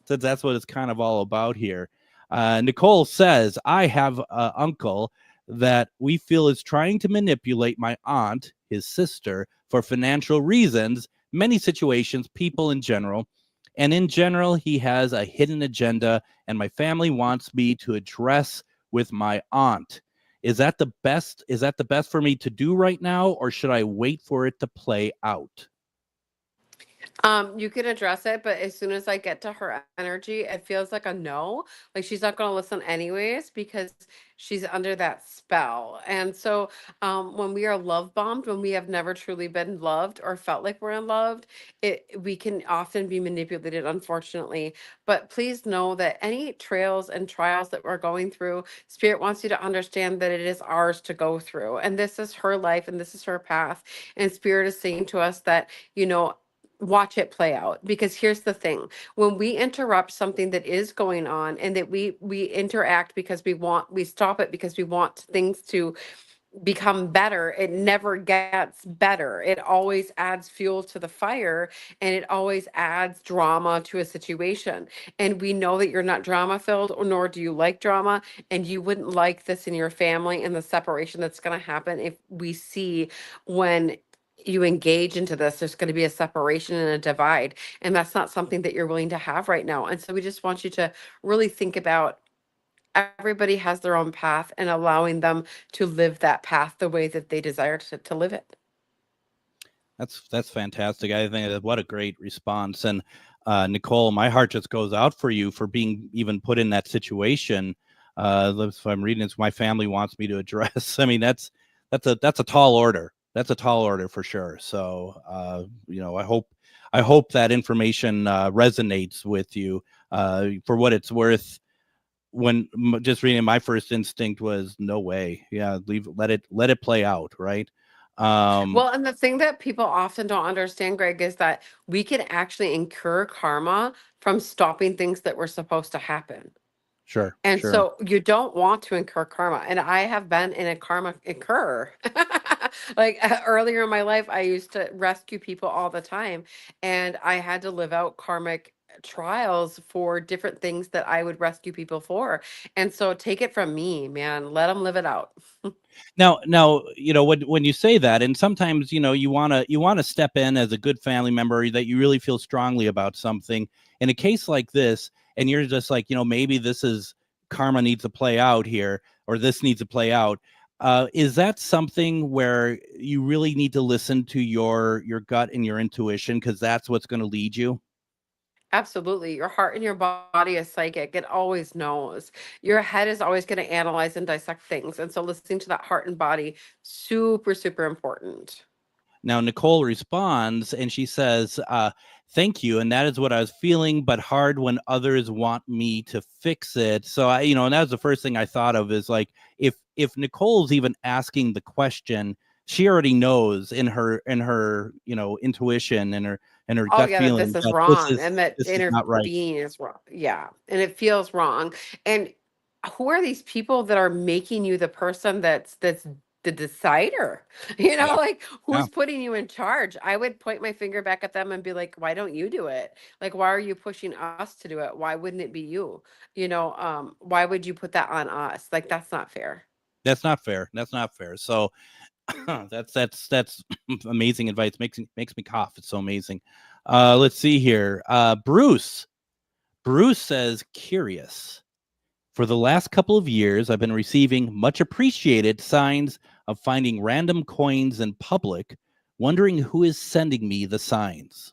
Since that's what it's kind of all about here. Nicole says, I have an uncle that we feel is trying to manipulate my aunt, his sister, for financial reasons, many situations, people in general. And in general, he has a hidden agenda, and my family wants me to address with my aunt. Is that the best? Is that the best for me to do right now, or should I wait for it to play out? You can address it, but as soon as I get to her energy, it feels like a no. Like she's not going to listen anyways because she's under that spell. And so, when we are love bombed, when we have never truly been loved or felt like we're unloved, we can often be manipulated, unfortunately. But please know that any trails and trials that we're going through, Spirit wants you to understand that it is ours to go through, and this is her life, and this is her path. And Spirit is saying to us that, watch it play out, because here's the thing: when we interrupt something that is going on, and that we interact because we stop it because we want things to become better, it never gets better. It always adds fuel to the fire, and it always adds drama to a situation. And we know that you're not drama filled, or nor do you like drama, and you wouldn't like this in your family, and the separation that's going to happen if we see when you engage into this, there's going to be a separation and a divide, and that's not something that you're willing to have right now. And so we just want you to really think about, everybody has their own path, and allowing them to live that path the way that they desire to live it. That's fantastic. I think what a great response. And Nicole, my heart just goes out for you for being even put in that situation. If I'm reading this, my family wants me to address. I mean, that's a tall order. That's a tall order for sure. So I hope that information resonates with you. For what it's worth, when just reading, my first instinct was no way. Yeah, let it play out, right? Well, and the thing that people often don't understand, Greg, is that we can actually incur karma from stopping things that were supposed to happen. Sure. And so you don't want to incur karma. And I have been in a karma incur. Like earlier in my life, I used to rescue people all the time, and I had to live out karmic trials for different things that I would rescue people for. And so take it from me, man. Let them live it out. Now, when you say that, and sometimes you want to step in as a good family member that you really feel strongly about something. In a case like this, and you're just like, maybe this is karma needs to play out here, or this needs to play out. Is that something where you really need to listen to your gut and your intuition, because that's what's going to lead you? Absolutely. Your heart and your body is psychic. It always knows. Your head is always going to analyze and dissect things. And so listening to that heart and body, super, super important. Now, Nicole responds and she says, thank you. And that is what I was feeling, but hard when others want me to fix it. So and that was the first thing I thought of, is like, if Nicole's even asking the question, she already knows in her intuition and her Oh gut yeah, that feeling this is that wrong and that this is not right. intervening is wrong. Yeah. And it feels wrong. And who are these people that are making you the person that's the decider? Yeah. Like Yeah. who's putting you in charge? I would point my finger back at them and be like, why don't you do it? Like, why are you pushing us to do it? Why wouldn't it be you? Why would you put that on us? Like, that's not fair. That's not fair. That's not fair. So that's amazing advice. Makes me cough. It's so amazing. Let's see here. Bruce says, curious. For the last couple of years, I've been receiving much appreciated signs of finding random coins in public, wondering who is sending me the signs.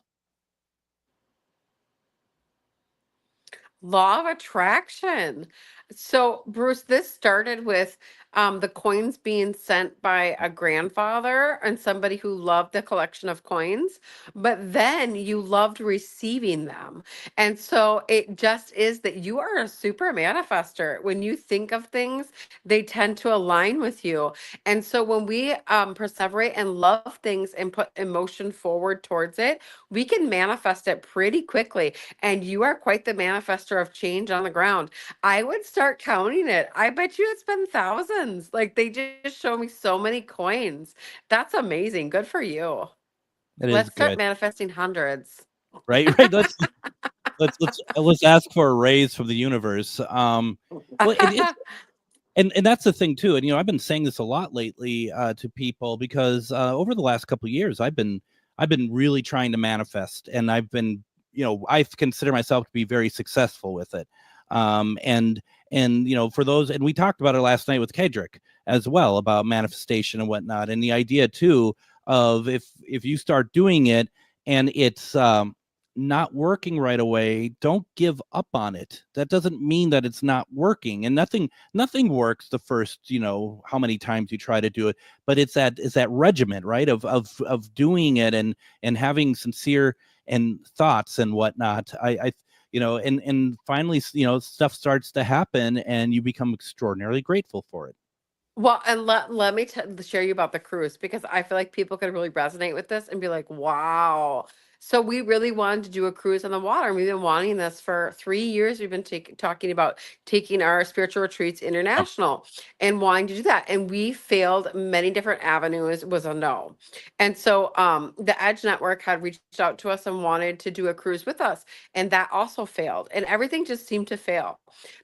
Law of attraction. So, Bruce, this started with the coins being sent by a grandfather and somebody who loved the collection of coins, but then you loved receiving them. And so it just is that you are a super manifester. When you think of things, they tend to align with you. And so when we perseverate and love things and put emotion forward towards it, we can manifest it pretty quickly. And you are quite the manifester of change on the ground. I would start counting it. I bet you it's been thousands. Like they just show me so many coins. That's amazing. Good for you. It is Let's start good, manifesting hundreds. right? Right. Let's ask for a raise from the universe. Well, it is. And that's the thing too. And I've been saying this a lot lately to people, because over the last couple of years, I've been really trying to manifest, and I've been, I consider myself to be very successful with it. And for those, and we talked about it last night with Kedrick as well, about manifestation and whatnot, and the idea too of if you start doing it and it's not working right away, don't give up on it. That doesn't mean that it's not working, and nothing works the first how many times you try to do it, but it's that regiment, right, of doing it and having sincere and thoughts and whatnot. I and finally stuff starts to happen and you become extraordinarily grateful for it. Well, and let me share you about the cruise, because I feel like people could really resonate with this and be like, wow. So we really wanted to do a cruise on the water, and we've been wanting this for 3 years. We've been talking about taking our spiritual retreats international and wanting to do that. And we failed many different avenues. It was a no. And so the Edge Network had reached out to us and wanted to do a cruise with us. And that also failed. And everything just seemed to fail.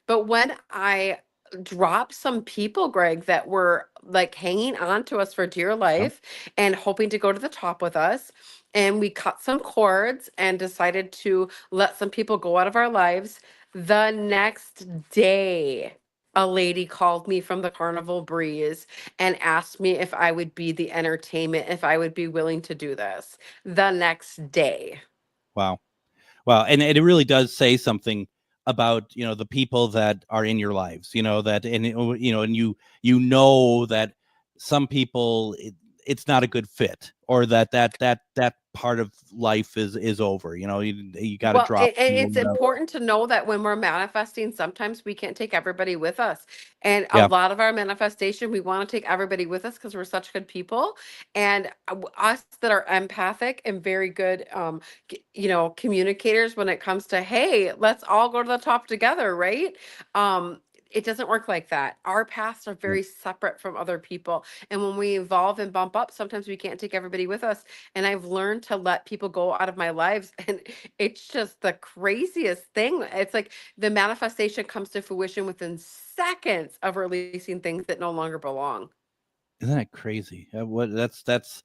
But when I dropped some people, Greg, that were like hanging on to us for dear life and hoping to go to the top with us, and we cut some cords and decided to let some people go out of our lives. The next day, a lady called me from the Carnival Breeze and asked me if I would be the entertainment, if I would be willing to do this the next day. Wow. Well, and it really does say something about, the people that are in your lives, that, and, and you know that some people, it's not a good fit, or that part of life is over, you got to Well, drop. and it's important to know that when we're manifesting, sometimes we can't take everybody with us. And a Yeah. lot of our manifestation, we want to take everybody with us because we're such good people. And us that are empathic and very good, communicators when it comes to, hey, let's all go to the top together, right? It doesn't work like that. Our paths are very separate from other people. And when we evolve and bump up, sometimes we can't take everybody with us. And I've learned to let people go out of my lives. And it's just the craziest thing. It's like the manifestation comes to fruition within seconds of releasing things that no longer belong. Isn't that crazy? That's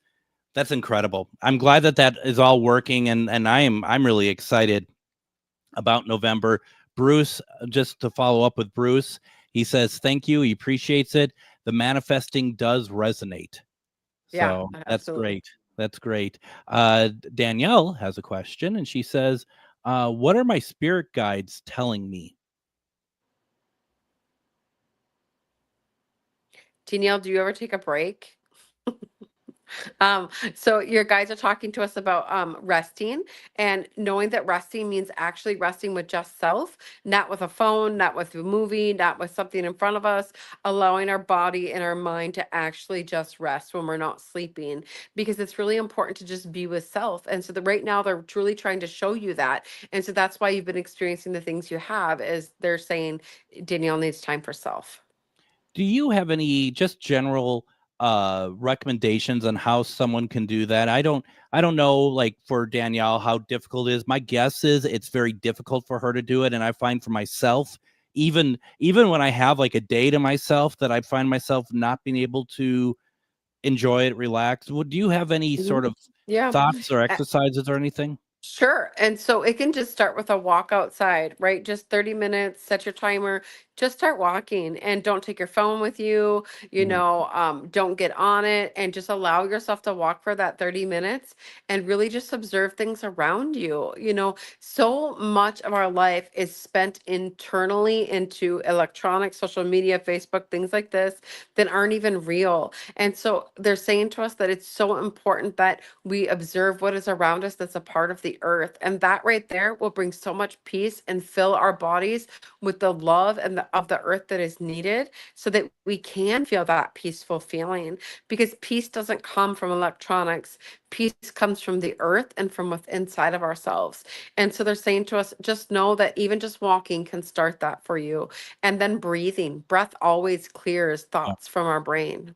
incredible. I'm glad that is all working, and I'm really excited about November. Bruce, just to follow up with Bruce, he says thank you. He appreciates it. The manifesting does resonate. So Yeah, that's absolutely. great. That's great. Danielle has a question, and she says, what are my spirit guides telling me? Danielle, do you ever take a break? So your guides are talking to us about resting, and knowing that resting means actually resting with just self, not with a phone, not with a movie, not with something in front of us, allowing our body and our mind to actually just rest when we're not sleeping, because it's really important to just be with self. And so right now they're truly trying to show you that. And so that's why you've been experiencing the things you have, is they're saying Danielle needs time for self. Do you have any just general recommendations on how someone can do that? I don't know, like, for Danielle, how difficult it is. My guess is it's very difficult for her to do it, and I find for myself, even when I have like a day to myself, that I find myself not being able to enjoy it, relax. Do you have any Mhm. sort of Yeah. thoughts or exercises or anything? Sure. And so it can just start with a walk outside, right? Just 30 minutes, set your timer, just start walking, and don't take your phone with you, Mm. don't get on it, and just allow yourself to walk for that 30 minutes and really just observe things around you. So much of our life is spent internally into electronic, social media, Facebook, things like this that aren't even real. And so they're saying to us that it's so important that we observe what is around us that's a part of the earth. And that right there will bring so much peace and fill our bodies with the love and of the earth that is needed, so that we can feel that peaceful feeling. Because peace doesn't come from electronics. Peace comes from the earth and from within inside of ourselves. And so they're saying to us, just know that even just walking can start that for you. And then breathing. Breath always clears thoughts from our brain.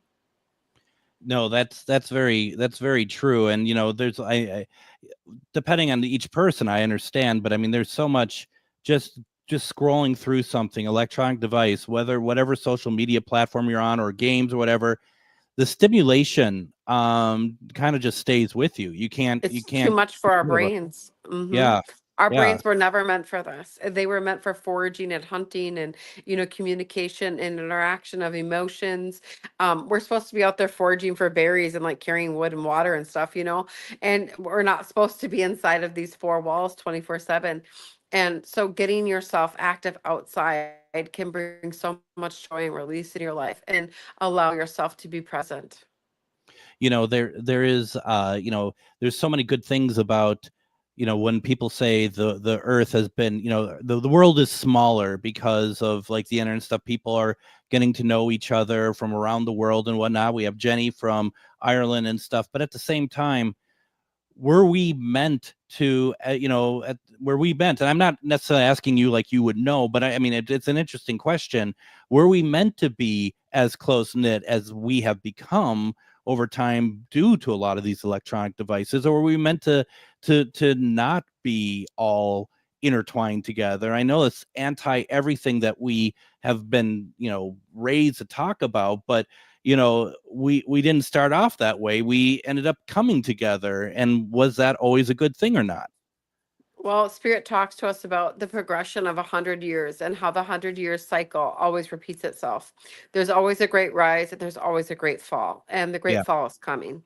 No, that's very true. And there's I depending on each person, I understand, but I mean, there's so much just scrolling through something, electronic device, whatever social media platform you're on, or games or whatever, the stimulation kind of just stays with you. You can't It's too get much for our rid of it. brains. Yeah. Our Yeah. brains were never meant for this. They were meant for foraging and hunting and, communication and interaction of emotions. We're supposed to be out there foraging for berries and like carrying wood and water and stuff, and we're not supposed to be inside of these four walls 24/7. And so getting yourself active outside can bring so much joy and release in your life, and allow yourself to be present. There is there's so many good things about, when people say the earth has been, the world is smaller because of like the internet and stuff. People are getting to know each other from around the world and whatnot. We have Jenny from Ireland and stuff, but at the same time, were we meant to were we meant, and I'm not necessarily asking you like you would know, but I mean, it's an interesting question. Were we meant to be as close knit as we have become over time due to a lot of these electronic devices, or were we meant to not be all intertwined together? I know it's anti everything that we have been raised to talk about, but we didn't start off that way. We ended up coming together. And was that always a good thing or not? Well, Spirit talks to us about the progression of 100 years and how the 100 years cycle always repeats itself. There's always a great rise and there's always a great fall, and the great Yeah. fall is coming.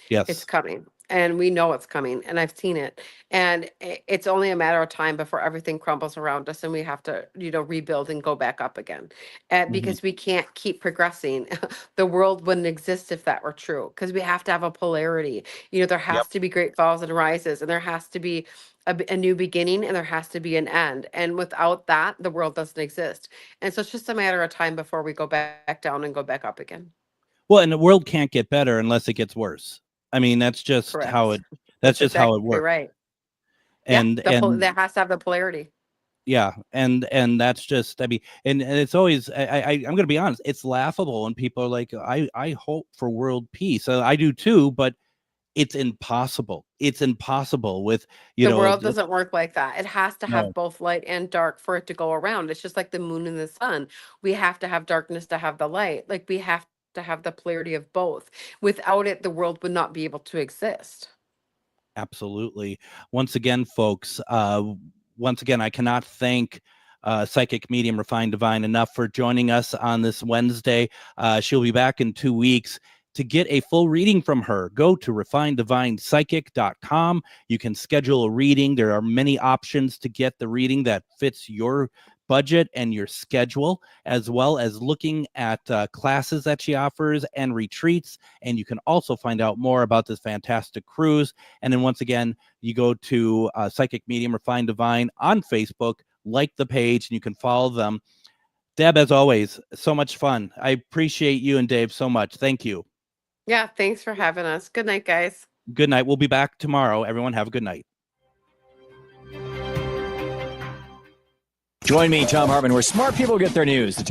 Yes. It's coming, and we know it's coming, and I've seen it. And it's only a matter of time before everything crumbles around us and we have to, rebuild and go back up again. And because we can't keep progressing. The world wouldn't exist if that were true, because we have to have a polarity. There has to be great falls and rises, and there has to be a new beginning, and there has to be an end. And without that, the world doesn't exist. And so it's just a matter of time before we go back down and go back up again. Well, and the world can't get better unless it gets worse. I mean, that's just Correct. how it. That's just how it Exactly works. right. And that has to have the polarity. yeah, and that's just. I mean, and it's always. I'm going to be honest. It's laughable when people are like, I hope for world peace. I do too, but it's impossible. It's impossible with The world doesn't work like that. It has to have No. both light and dark for it to go around. It's just like the moon and the sun. We have to have darkness to have the light. Like, we have to have the polarity of both. Without it, the world would not be able to exist. Absolutely. Once again, folks, I cannot thank Psychic Medium Refined Divine enough for joining us on this Wednesday. She'll be back in 2 weeks. To get a full reading from her, go to refineddivinepsychic.com. You can schedule a reading. There are many options to get the reading that fits your budget and your schedule, as well as looking at classes that she offers and retreats. And you can also find out more about this fantastic cruise. And then once again, you go to Psychic Medium Refined Divine on Facebook, like the page, and you can follow them. Deb, as always, so much fun. I appreciate you and Dave so much. Thank you. Yeah, thanks for having us. Good night, guys. Good night. We'll be back tomorrow. Everyone have a good night. Join me, Tom Hartman, where smart people get their news.